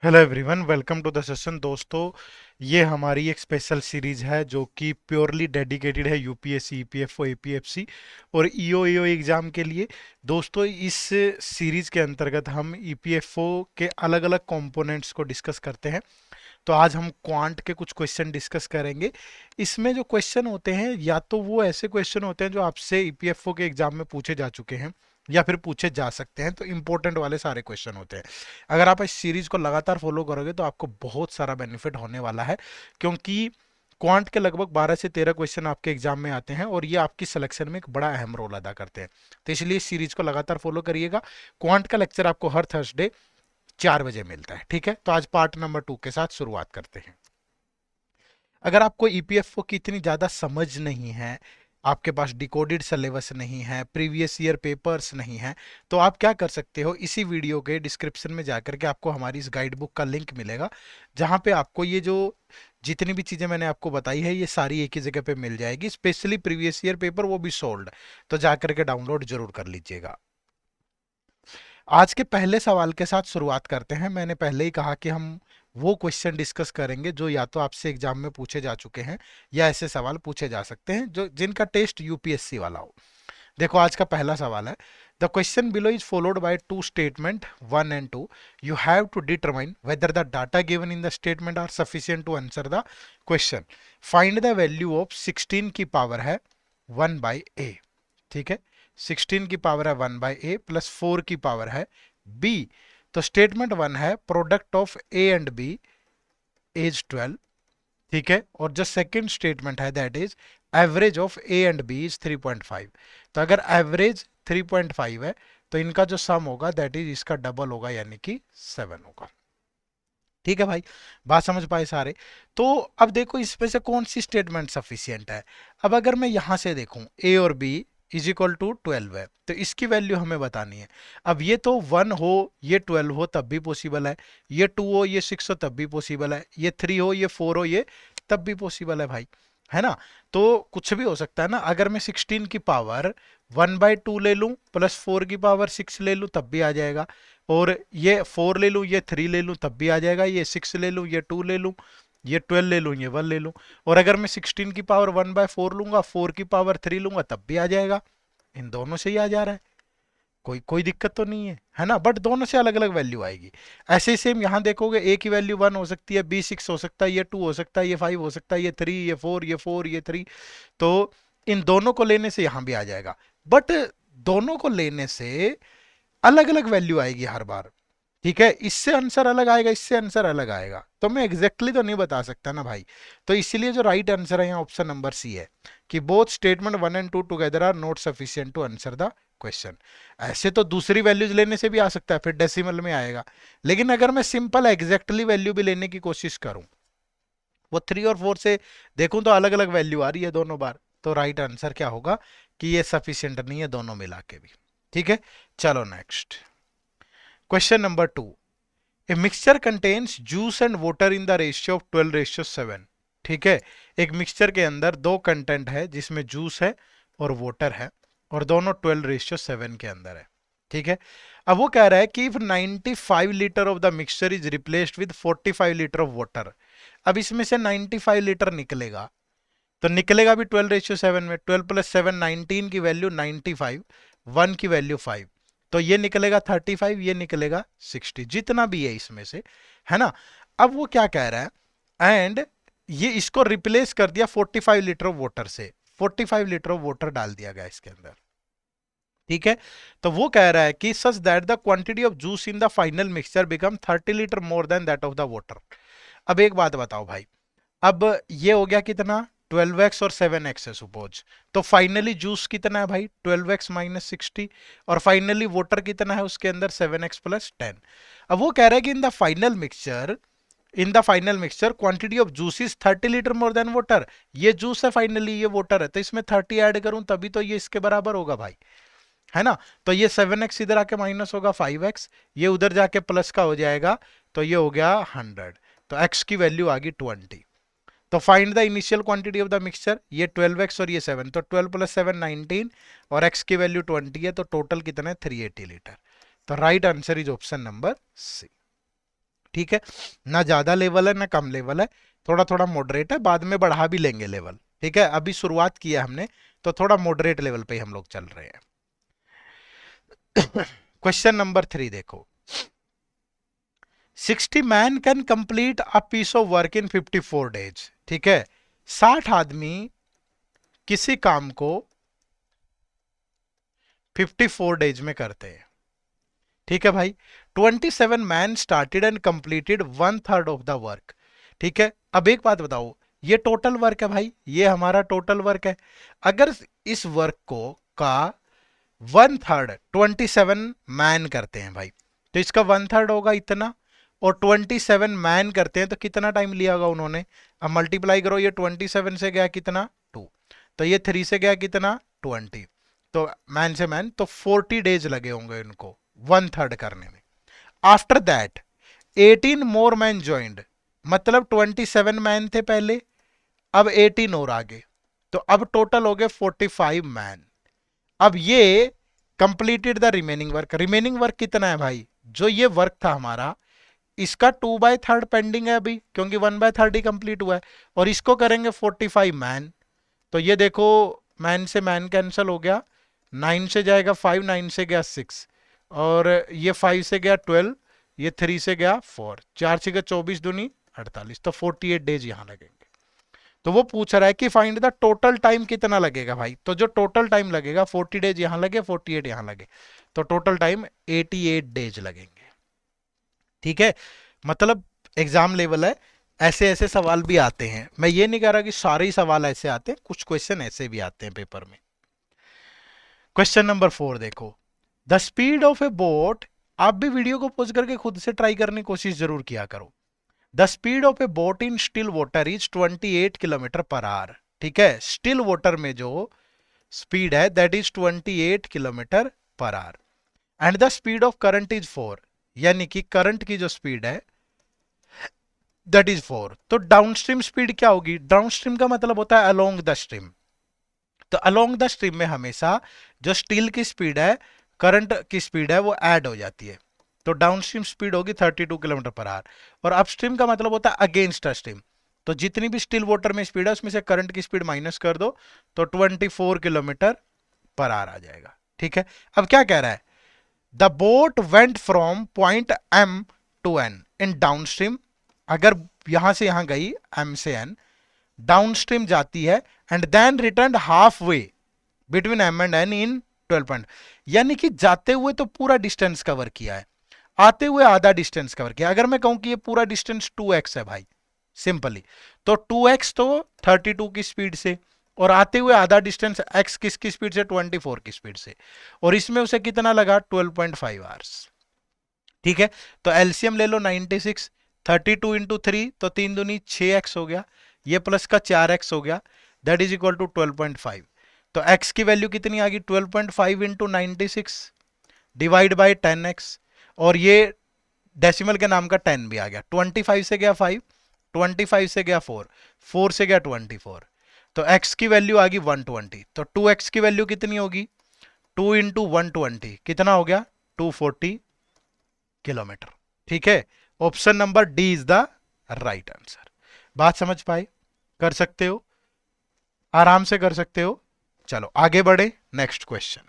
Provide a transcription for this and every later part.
Hello everyone, welcome to the session. दोस्तों, ये हमारी एक स्पेशल सीरीज है जो कि प्योरली डेडिकेटेड है यूपीएससी, ईपीएफओ, एपीएफसी और ईओ एग्जाम के लिए। दोस्तों, इस सीरीज के अंतर्गत हम ईपीएफओ के अलग अलग कंपोनेंट्स को डिस्कस करते हैं। तो आज हम क्वांट के कुछ क्वेश्चन डिस्कस करेंगे। इसमें जो क्वेश्चन होते हैं या तो वो ऐसे क्वेश्चन होते हैं जो आपसे ईपीएफओ के एग्जाम में पूछे जा चुके हैं या फिर पूछे जा सकते हैं। तो इंपॉर्टेंट वाले सारे क्वेश्चन होते हैं। अगर आप इस सीरीज को लगातार फॉलो करोगे तो आपको बहुत सारा बेनिफिट होने वाला है, क्योंकि क्वांट के लगभग 12 से 13 क्वेश्चन आपके एग्जाम में आते हैं और ये आपकी सिलेक्शन में एक बड़ा अहम रोल अदा करते हैं। तो इसलिए इस सीरीज को लगातार फॉलो करिएगा। क्वांट का लेक्चर आपको हर थर्सडे 4 बजे मिलता है। ठीक है, तो आज पार्ट नंबर 2 के साथ शुरुआत करते हैं। अगर आपको ईपीएफओ की इतनी ज़्यादा समझ नहीं है, आपके पास डिकोडेड सिलेबस नहीं है, प्रीवियस ईयर पेपर्स नहीं है, तो आप क्या कर सकते हो, इसी वीडियो के डिस्क्रिप्शन में जाकर के आपको हमारी इस गाइड बुक का लिंक मिलेगा, जहाँ पे आपको ये जो जितनी भी चीज़ें मैंने आपको बताई है ये सारी एक ही जगह पे मिल जाएगी। स्पेशली प्रीवियस ईयर पेपर, वो भी सोल्ड। तो जाकर के डाउनलोड जरूर कर लीजिएगा। आज के पहले सवाल के साथ शुरुआत करते हैं। मैंने पहले ही कहा कि हम वो क्वेश्चन डिस्कस करेंगे जो या तो आपसे एग्जाम में पूछे जा चुके हैं या ऐसे सवाल पूछे जा सकते हैं जो जिनका टेस्ट यूपीएससी वाला हो। देखो, आज का पहला सवाल है, the question below is followed by two statement 1 and 2। You have to determine whether the data given in the statement are sufficient to answer the question. Find the value of 16 की power है 1/a। ठीक है, 16 की power है 1/a plus 4 की power है b। तो statement 1 है product of a and b is 12। ठीक है, और जो सेकंड स्टेटमेंट है that is average of a and b is 3.5। तो अगर एवरेज 3.5 है तो इनका जो सम होगा दैट इज इसका डबल होगा, यानी कि 7 होगा। ठीक है भाई, बात समझ पाए सारे। तो अब देखो, इसमें से कौन सी स्टेटमेंट सफिशियंट है। अब अगर मैं यहां से देखूं a और b इज इक्वल टू 12 है, तो इसकी वैल्यू हमें बतानी है। अब ये तो 1 हो, ये 12 हो तब भी पॉसिबल है, ये 2 हो, ये 6 हो तब भी पॉसिबल है, ये 3 हो, ये 4 हो, ये तब भी पॉसिबल है भाई, है ना। तो कुछ भी हो सकता है ना। अगर मैं 16 की पावर 1/2 ले लूं प्लस 4 की पावर 6 ले लूं तब भी आ जाएगा, और ये 4 ले लूं, ये 3 ले लूं तब भी आ जाएगा, ये 6 ले लूं, ये 2 ले लूं, ये 12 ले लूं, ये 1 ले लूं। और अगर मैं 16 की पावर 1/4 लूंगा, 4 की पावर 3 लूंगा तब भी आ जाएगा। इन दोनों से ही आ जा रहा है, कोई कोई दिक्कत तो नहीं है ना। बट दोनों से अलग अलग वैल्यू आएगी। ऐसे ही सेम यहाँ देखोगे, ए की वैल्यू 1 हो सकती है, बी 6 हो सकता है, ये 2 हो सकता है, ये 5 हो सकता है, ये 3, ये 4, ये 4, ये 3। तो इन दोनों को लेने से यहाँ भी आ जाएगा। बट दोनों को लेने से अलग अलग वैल्यू आएगी हर बार। ठीक है, इससे आंसर अलग आएगा, इससे आंसर अलग आएगा, तो मैं एग्जैक्टली तो नहीं बता सकता ना भाई। तो इसीलिए जो राइट आंसर है यहाँ ऑप्शन नंबर सी है, कि both statement 1 and 2 together are not sufficient to answer the question. ऐसे तो दूसरी वैल्यूज लेने से भी आ सकता है, फिर डेसिमल में आएगा। लेकिन अगर मैं सिंपल एग्जैक्टली वैल्यू भी लेने की कोशिश करूं, वो 3 और 4 से देखूं तो अलग अलग वैल्यू आ रही है दोनों बार, तो राइट आंसर क्या होगा कि ये सफिशियंट नहीं है दोनों मिला के भी। ठीक है, चलो next question number 2। A mixture contains juice and water in the ratio of 12:7। ठीक है, एक मिक्सचर के अंदर दो कंटेंट है जिसमें जूस है और वाटर है, और दोनों 12:7 के अंदर है। ठीक है, अब वो कह रहा है कि if 95 litre of the mixture is replaced with 45 litre of water. अब इसमें से 95 लीटर निकलेगा, तो निकलेगा भी 12:7 में। 12 प्लस 7 19 की वैल्यू 95, 1 की वैल्यू 5, तो ये निकलेगा 35, ये निकलेगा 60, जितना भी है इसमें से, है ना। अब वो क्या कह रहा है, एंड ये इसको रिप्लेस कर दिया 45 लीटर ऑफ वाटर से। 45 लीटर ऑफ वाटर डाल दिया गया इसके अंदर। ठीक है, तो वो कह रहा है कि such that the quantity of juice in the final mixture become 30 litre more than that of the water. अब एक बात बताओ भाई, अब ये हो गया कितना, 12x और 7x है सपोज। तो फाइनली जूस कितना है भाई, 12x माइनस 60, और फाइनली वाटर कितना है उसके अंदर, 7x प्लस 10। अब वो कह रहा है कि in the final mixture quantity of juice is 30 litre more than water. ये जूस है फाइनली, ये वाटर है, तो इसमें 30 ऐड करूं तभी तो ये इसके बराबर होगा भाई, है ना। तो ये 7x इधर आके माइनस होगा 5x, ये उधर जाके प्लस का हो जाएगा, तो ये हो गया 100। तो x की वैल्यू आ गई 20। तो find the initial quantity of the mixture, ये 12x और ये 7, तो 12 प्लस 7 19, और x की वैल्यू 20 है, तो टोटल कितना है 380 लीटर। तो right answer is option number C. ठीक है, ना ज्यादा लेवल है ना कम लेवल है, थोड़ा थोड़ा मॉडरेट है, बाद में बढ़ा भी लेंगे लेवल। ठीक है, अभी शुरुआत किया हमने तो थोड़ा मॉडरेट लेवल पे हम लोग चल रहे हैं। क्वेश्चन नंबर 3 देखो, 60 man can complete a piece of work in 54 days. ठीक है, 60 आदमी किसी काम को 54 डेज में करते हैं। ठीक है भाई, 27 man started and completed 1/3 of the work. ठीक है, अब एक बात बताओ, ये टोटल वर्क है भाई, ये हमारा टोटल वर्क है। अगर इस वर्क को का 1/3 27 मैन करते हैं भाई, तो इसका 1/3 होगा इतना, और 27 मैन करते हैं तो कितना टाइम लिया होगा उन्होंने। अब मल्टीप्लाई करो, ये 27 से गया कितना 2, तो ये 3 से गया कितना 20, तो मैन से मैन तो 40 डेज लगे होंगे इनको 1/3 करने में। After that 18 more man joined, मतलब 27 मैन थे पहले, अब 18 और आगे, तो अब टोटल हो गए 45 मैन। अब ये completed the remaining work. Remaining work कितना है भाई, जो ये वर्क था हमारा, इसका 2/3 पेंडिंग है अभी, क्योंकि 1/3 ही कंप्लीट हुआ है, और इसको करेंगे 45 मैन। तो ये देखो, मैन से मैन कैंसिल हो गया, 9 से जाएगा 5, 9 से गया 6, और ये 5 से गया 12, ये 3 से गया 4, 4 से गया 24 दूनी 48, तो 48 डेज यहां लगेंगे। तो वो पूछ रहा है कि फाइंड द टोटल टाइम कितना लगेगा भाई, तो जो टोटल टाइम लगेगा 40 डेज यहां लगे 48 यहां लगे, तो टोटल टाइम 88 डेज लगेंगे। ठीक है, मतलब एग्जाम लेवल है, ऐसे ऐसे सवाल भी आते हैं। मैं ये नहीं कह रहा कि सारे ही सवाल ऐसे आते हैं, कुछ क्वेश्चन ऐसे भी आते हैं पेपर में। क्वेश्चन नंबर 4 देखो, the speed of A boat, आप भी वीडियो को पॉज करके खुद से ट्राई करने की कोशिश जरूर किया करो। The speed of A boat in still water is 28 kilometre per hour. ठीक है, स्टिल वाटर में जो स्पीड है that is 28 kilometre per hour, and the speed of current is 4, यानी कि करंट की जो स्पीड है दैट इज 4। तो डाउनस्ट्रीम स्पीड क्या होगी, डाउनस्ट्रीम का मतलब होता है अलोंग द स्ट्रीम, तो अलोंग द स्ट्रीम में हमेशा जो स्टील की स्पीड है, करंट की स्पीड है, वो ऐड हो जाती है। तो डाउनस्ट्रीम स्पीड होगी 32 किलोमीटर पर आवर, और अपस्ट्रीम का मतलब होता है अगेंस्ट स्ट्रीम, तो जितनी भी स्टिल वाटर में स्पीड है उसमें से करंट की स्पीड माइनस कर दो, तो 24 किलोमीटर पर आवर आ जाएगा। ठीक है, अब क्या कह रहा है, the boat went from point M to N in downstream, अगर यहां से यहां गई एम से एन, डाउनस्ट्रीम जाती है, and then return half way between M and N in 12 point, यानी कि जाते हुए तो पूरा डिस्टेंस कवर किया है, आते हुए आधा डिस्टेंस कवर किया। अगर मैं कहूं कि ये पूरा डिस्टेंस 2x है भाई, सिंपली, तो 2x तो 32 की स्पीड से, और आते हुए आधा डिस्टेंस x किसकी स्पीड से, 24 की स्पीड से, और इसमें उसे कितना लगा 12.5 आवर्स। ठीक है, तो एलसीएम ले लो 96, 32 इंटू 3, तो 3 दूनी 6x हो गया, ये प्लस का 4x हो गया, दैट इज इक्वल टू 12.5। तो x की वैल्यू कितनी आ गई, 12.5 इंटू 96 डिवाइड बाई 10x, और ये डेसिमल के नाम का 10 भी आ गया, 25 से गया 5, 25 से गया 4, 4 से गया 24, तो x की वैल्यू आ गई 120, तो 2x की वैल्यू कितनी होगी, 2 इंटू 120 कितना हो गया 240 किलोमीटर। ठीक है, option number D is the right answer. बात समझ पाए, कर सकते हो, आराम से कर सकते हो। चलो आगे बढ़े, next question,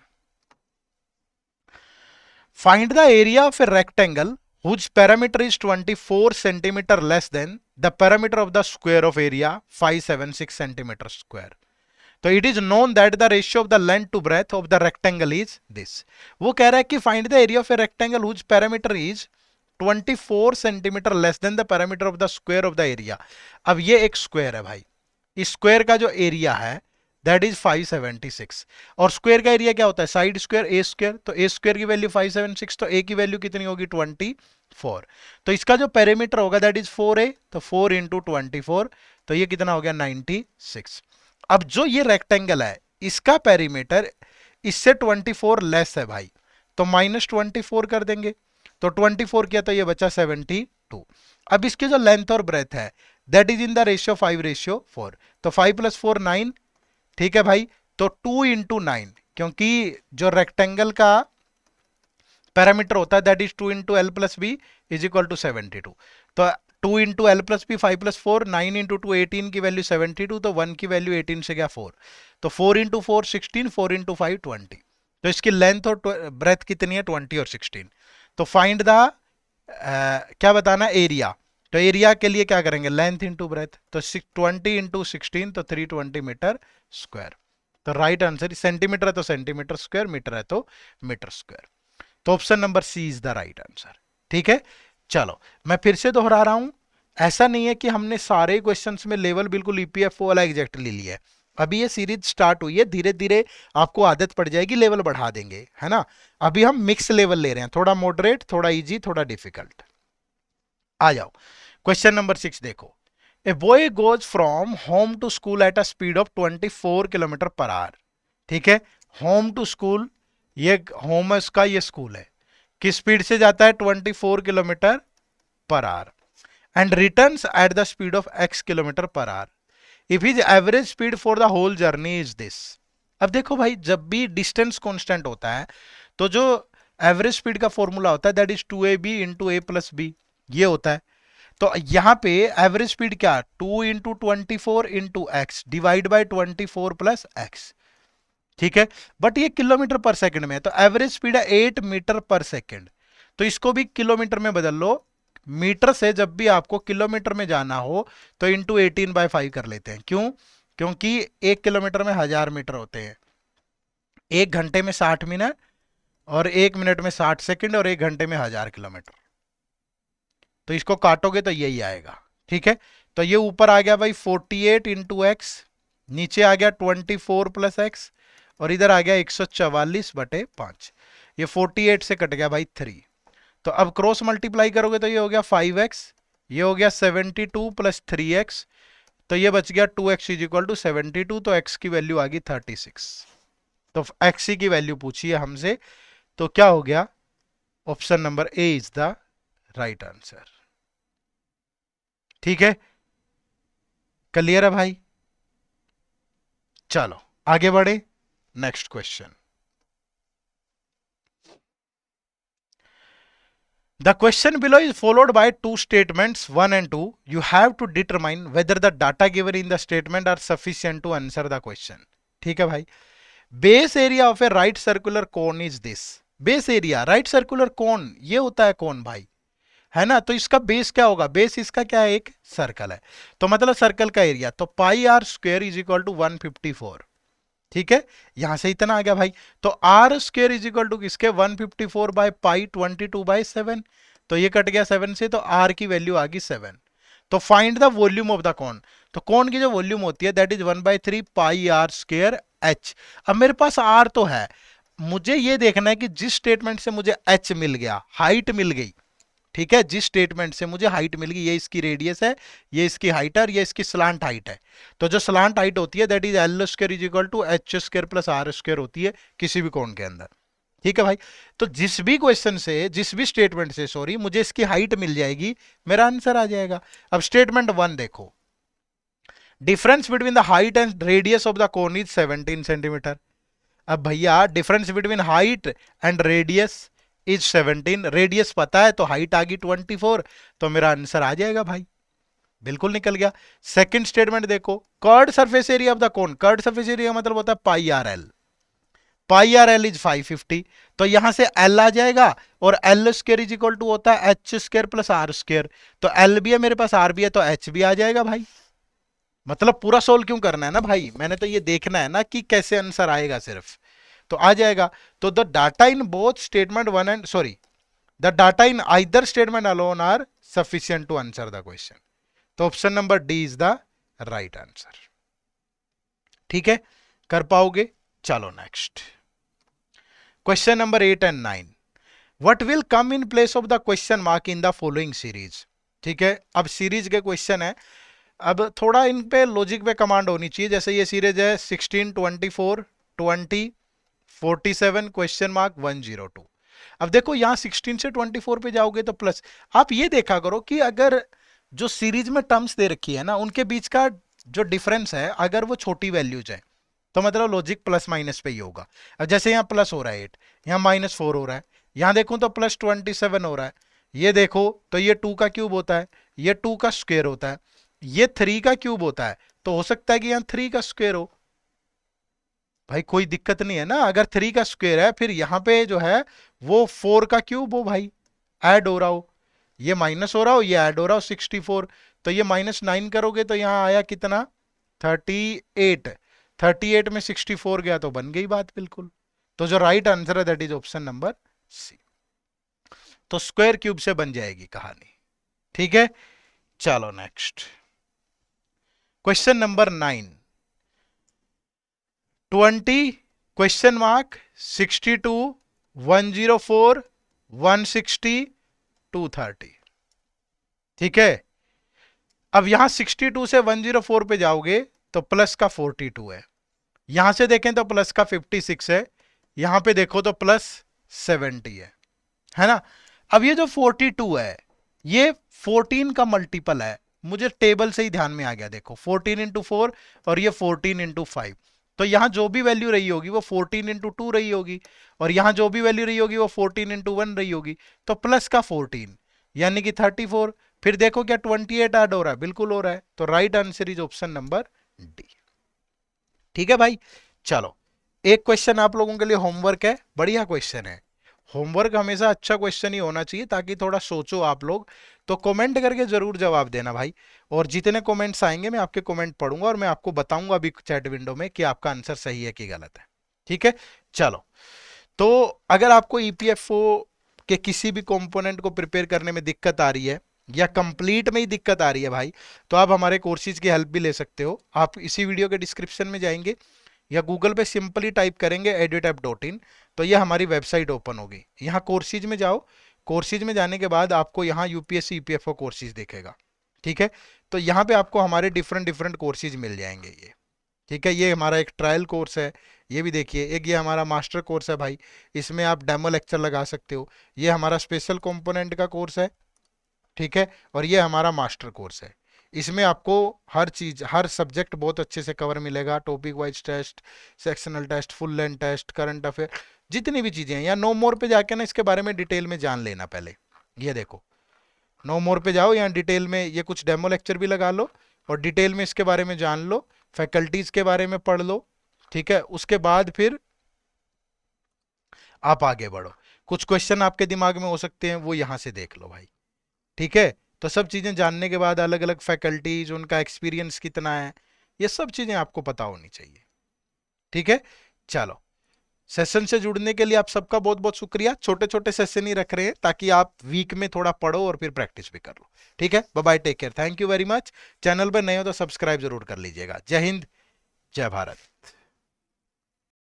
find the area of a rectangle whose perimeter is 24 centimeter less than the perimeter of the square of area 576 centimeter square. तो it is known that the ratio of the length to breadth of the rectangle is this. वो कह रहा है कि find the area of a rectangle whose parameter is 24 centimetre less than the parameter of the square of the area. अब ये एक square है भाई, इस स्क्वायर का जो एरिया है दैट इज 576, और स्क्वायर का एरिया क्या होता है, साइड स्क्वायर ए स्क्वायर, तो ए स्क्वायर की वैल्यू 576, तो ए की वैल्यू कितनी होगी 24, तो इसका जो पेरीमीटर होगा दैट इज 4a, तो 4 इंटू 24, तो ये कितना हो गया 96। अब जो ये रेक्टेंगल है इसका पेरीमीटर इससे 24 लेस है भाई, तो -24 कर देंगे, तो 24 किया तो ये बचा 72। अब इसकी जो लेंथ और ब्रेथ है that is in the ratio 5:4, तो 5 + 4 9। ठीक है भाई, तो 2 इंटू 9, क्योंकि जो रेक्टेंगल का पैरामीटर होता है that is 2 into L plus B is equal to 72। तो 2 into L plus B 5 plus 4, 9 into 2 18 की वैल्यू 72, तो 1 की वैल्यू 18 से गया 4, तो 4 इंटू 4 16, 4 इंटू 5 20। तो इसकी लेंथ और ब्रेथ कितनी है 20 और 16। तो फाइंड द क्या बताना एरिया। तो एरिया के लिए क्या करेंगे लेंथ इंटू ब्रेथ, तो 20 इंटू 16 तो 320 मीटर स्क्वायर। तो राइट आंसर सेंटीमीटर है तो सेंटीमीटर स्क्वायर, मीटर है तो मीटर स्क्वायर। तो option number C is the right answer. ठीक है, चलो मैं फिर से दोहरा रहा हूं, ऐसा नहीं है कि हमने सारे क्वेश्चंस में लेवल बिल्कुल ईपीएफओ वाला एग्जैक्टली लिया है। अभी ये सीरीज स्टार्ट हुई है, धीरे धीरे आपको आदत पड़ जाएगी, लेवल बढ़ा देंगे, है ना। अभी हम मिक्स लेवल ले रहे हैं, थोड़ा मॉडरेट, थोड़ा इजी, थोड़ा डिफिकल्ट। आ जाओ क्वेश्चन नंबर 6 देखो। A boy goes from home to school at a speed of 24 kilometre per hour. ठीक है, होम टू स्कूल, ये होम है उसका, ये स्कूल है, किस स्पीड से जाता है 24 kilometre per hour, and returns at the speed of x kilometre per hour. If his average speed for the whole journey is this. अब देखो भाई, जब भी डिस्टेंस कांस्टेंट होता है तो जो एवरेज स्पीड का फॉर्मूला होता है that is 2ab into A plus B, ये होता है। तो यहां पे एवरेज स्पीड क्या, 2 into 24 into x divide by 24 plus x. ठीक है, बट ये किलोमीटर पर सेकंड में है, तो एवरेज स्पीड है 8 मीटर पर सेकंड। तो इसको भी किलोमीटर में बदल लो, मीटर से जब भी आपको किलोमीटर में जाना हो तो इंटू 18/5 कर लेते हैं। क्यों, क्योंकि 1 किलोमीटर में 1000 मीटर होते हैं, 1 घंटे में 60 मिनट, और 1 मिनट में 60 सेकंड, और 1 घंटे में 1000 किलोमीटर। तो इसको काटोगे तो यही आएगा। ठीक है, तो ये ऊपर आ गया भाई 48 इंटू एक्स, नीचे आ गया 24 प्लस एक्स, और इधर आ गया 144/5। ये 48 से कट गया भाई 3। तो अब क्रॉस मल्टीप्लाई करोगे तो ये हो गया 5x, ये हो गया 72 प्लस 3x, तो ये बच गया 2x इज इक्वल टू 72, तो x की वैल्यू आ गई 36। तो x की वैल्यू पूछी है हमसे, तो क्या हो गया, option number A is the right answer. ठीक है, क्लियर है भाई। चलो आगे बढ़े, next question. The question below is followed by two statements 1 and 2. You have to determine whether the data given in the statement are sufficient to answer the question. ठीक है भाई, base area of A right circular cone is this. Base area right circular cone, ये होता है कोन भाई, है ना। तो इसका बेस क्या होगा, बेस इसका क्या है, एक सर्कल है, तो मतलब सर्कल का एरिया, तो pi r square is equal to 154। ठीक है, यहां से इतना आ गया भाई। तो R square is equal to किसके 154/पाई 22/7, तो ये कट गया 7 से, तो आर की वैल्यू आ गई 7। तो find the volume of the cone. तो कॉन की जो वॉल्यूम होती है that is 1/3 pi R square H. अब मेरे पास आर तो है, मुझे ये देखना है कि जिस स्टेटमेंट से मुझे एच मिल गया, हाइट मिल गई, ठीक है, जिस स्टेटमेंट से मुझे हाइट मिल गई, ये इसकी रेडियस है, ये इसकी हाइट है, और ये इसकी स्लांट हाइट है। तो जो स्लांट हाइट होती है that is L square is equal to H square plus R square होती है किसी भी कोण के अंदर। ठीक है भाई, तो जिस भी क्वेश्चन से, जिस भी स्टेटमेंट से सॉरी, मुझे इसकी हाइट मिल जाएगी, मेरा आंसर आ जाएगा। अब स्टेटमेंट 1 देखो, difference between the height and radius of the cone is 17 centimetre. अब भैया difference between height and radius is 17, radius पता है तो हाइट आ गई 24, तो मेरा आंसर आ जाएगा भाई, बिल्कुल निकल गया। सेकंड स्टेटमेंट देखो, curved surface area of the cone, curved surface area मतलब होता है pi r l, pi r l is 550, तो यहां से एल आ जाएगा, और l square is equal to होता है h square plus r square, तो एल भी है मेरे पास, आर भी है, तो एच भी आ जाएगा भाई। मतलब पूरा सोल्व क्यों करना है ना भाई, मैंने तो ये देखना है ना कि कैसे आंसर आएगा सिर्फ, तो आ जाएगा। तो the data in both statement 1 and sorry the data in either statement alone are sufficient to answer the question. तो option number D is the right answer. ठीक है, कर पाओगे। चलो next question number 8 and 9। What will come in place of the question mark in the following series. ठीक है, अब series के क्वेश्चन है, अब थोड़ा इन पे लॉजिक पे कमांड होनी चाहिए। जैसे ये सीरीज है 16, 24, 20, 47 क्वेश्चन मार्क 102। अब देखो यहां 16 से 24 पे जाओगे तो प्लस, आप ये देखा करो कि अगर जो सीरीज में टर्म्स दे रखी है ना उनके बीच का जो डिफरेंस है अगर वो छोटी वैल्यूज है तो मतलब लॉजिक प्लस माइनस पे ही होगा। अब जैसे यहाँ प्लस हो रहा है 8, यहाँ -4 हो रहा है, यहां देखूं तो +27 हो रहा है। ये देखो तो ये 2 का क्यूब होता है, ये 2 का स्क्वायर होता है, ये 3 का क्यूब होता है, तो हो सकता है कि यहां 3 का स्क्वायर हो। भाई कोई दिक्कत नहीं है ना, अगर 3 का स्क्वायर है फिर यहां पे जो है वो 4 का क्यूब हो भाई, ऐड हो रहा हो, ये माइनस हो रहा हो, ये ऐड हो रहा हो 64। तो ये -9 करोगे तो यहां आया कितना, 38। 38 में 64 गया तो बन गई बात बिल्कुल। तो जो राइट आंसर है that is option number C. तो स्क्वायर क्यूब से बन जाएगी कहानी। ठीक है, चलो next question number 9। 20 question mark 62 104 160 230। ठीक है, अब यहां 62 से 104 पे जाओगे तो प्लस का 42 है, यहां से देखें तो प्लस का 56 है, यहां पे देखो तो +70 है ना। अब ये जो 42 है ये 14 का मल्टीपल है, मुझे टेबल से ही ध्यान में आ गया, देखो 14 इंटू 4 और ये 14 इंटू 5, तो यहां जो भी वैल्यू रही होगी वो 14 इंटू 2 रही होगी, और यहां जो भी वैल्यू रही होगी वो 14 इंटू 1 रही होगी, तो प्लस का 14 यानी कि 34। फिर देखो क्या 28 ऐड हो रहा है, बिल्कुल हो रहा है, तो right answer is option number D. ठीक है भाई, चलो एक क्वेश्चन आप लोगों के लिए होमवर्क है, बढ़िया क्वेश्चन है। होमवर्क हमेशा अच्छा क्वेश्चन ही होना चाहिए ताकि थोड़ा सोचो आप लोग। तो कमेंट करके जरूर जवाब देना भाई, और जितने कमेंट्स आएंगे मैं आपके कमेंट पढ़ूंगा और मैं आपको बताऊंगा अभी चैट विंडो में कि आपका आंसर सही है कि गलत है। ठीक है, चलो। तो अगर आपको ईपीएफओ के किसी भी कंपोनेंट को प्रिपेयर करने में दिक्कत आ रही है या कंप्लीट में ही दिक्कत आ रही है भाई, तो आप हमारे कोर्सेज की हेल्प भी ले सकते हो। आप इसी वीडियो के डिस्क्रिप्शन में जाएंगे या गूगल पे सिंपली टाइप करेंगे edutapp.in, तो यह हमारी वेबसाइट ओपन होगी। यहाँ कोर्सेज में जाओ, कोर्सेज में जाने के बाद आपको यहाँ यूपीएससी ईपीएफओ कोर्सेज दिखेगा। ठीक है, तो यहाँ पे आपको हमारे डिफरेंट डिफरेंट कोर्सेज मिल जाएंगे ये। ठीक है, ये हमारा एक ट्रायल कोर्स है, ये भी देखिए। एक ये हमारा मास्टर कोर्स है भाई, इसमें आप डेमो लेक्चर लगा सकते हो। ये हमारा स्पेशल कंपोनेंट का कोर्स है, ठीक है, और ये हमारा मास्टर कोर्स है। इसमें आपको हर चीज, हर सब्जेक्ट बहुत अच्छे से कवर मिलेगा, topic wise test, sectional test, full length test, current affair, जितनी भी चीजें हैं। या नो मोर पे जाके ना इसके बारे में डिटेल में जान लेना पहले। ये देखो, नो मोर पे जाओ, यहाँ डिटेल में ये कुछ डेमो लेक्चर भी लगा लो और डिटेल में इसके बारे में जान लो, फैकल्टीज के बारे में पढ़ लो। ठीक है, उसके बाद फिर आप आगे बढ़ो। कुछ क्वेश्चन आपके दिमाग में हो सकते हैं, वो यहां से देख लो भाई। ठीक है, तो सब चीजें जानने के बाद अलग अलग फैकल्टीज, उनका एक्सपीरियंस कितना है, ये सब चीजें आपको पता होनी चाहिए। ठीक है, चलो। सेशन से जुड़ने के लिए आप सबका बहुत बहुत शुक्रिया। छोटे छोटे सेशन ही रख रहे हैं ताकि आप वीक में थोड़ा पढ़ो और फिर प्रैक्टिस भी कर लो। ठीक है, bye bye, take care, thank you very much. Channel पर नए हो तो सब्सक्राइब जरूर कर लीजिएगा। जय हिंद, जय भारत।